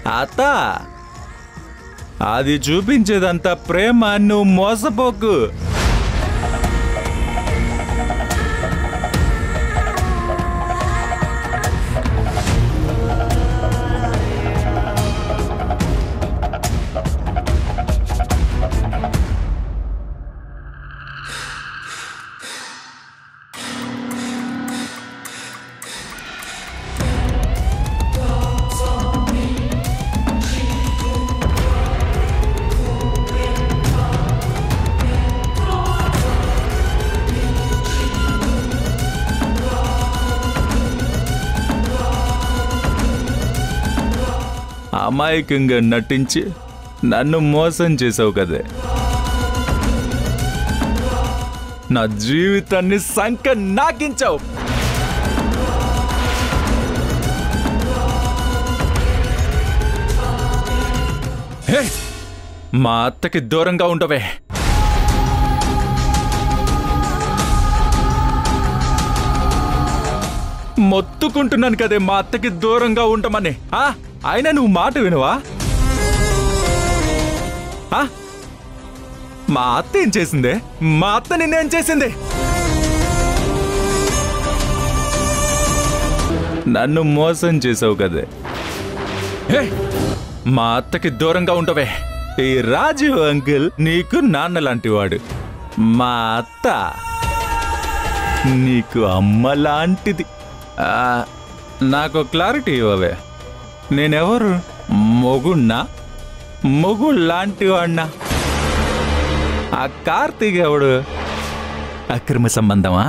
అత్త అది చూపించేదంతా ప్రేమ, నువ్వు మోసపోకు. అమాయకంగా నటించి నన్ను మోసం చేసావు కదే. నా జీవితాన్ని సంక నాకించావు. మా అత్తకి దూరంగా ఉండవే. మొత్తుకుంటున్నాను కదే మా అత్తకి దూరంగా ఉండమని. అయినా నువ్వు మాట వినవా? మా అత్త ఏం చేసిందే? మా అత్త నిన్నేం చేసింది? నన్ను మోసం చేసావు కదే. మా అత్తకి దూరంగా ఉండవే. ఈ రాజీవ్ అంకుల్ నీకు నాన్న లాంటివాడు. మా అత్త నీకు అమ్మ లాంటిది. నాకు క్లారిటీ ఇవ్వవే. నేనెవరు? మొగుణ్ణా? మొగుళ్ళాంటి వాడినా? ఆ కార్తీక్ ఎవడు? అక్రమ సంబంధమా?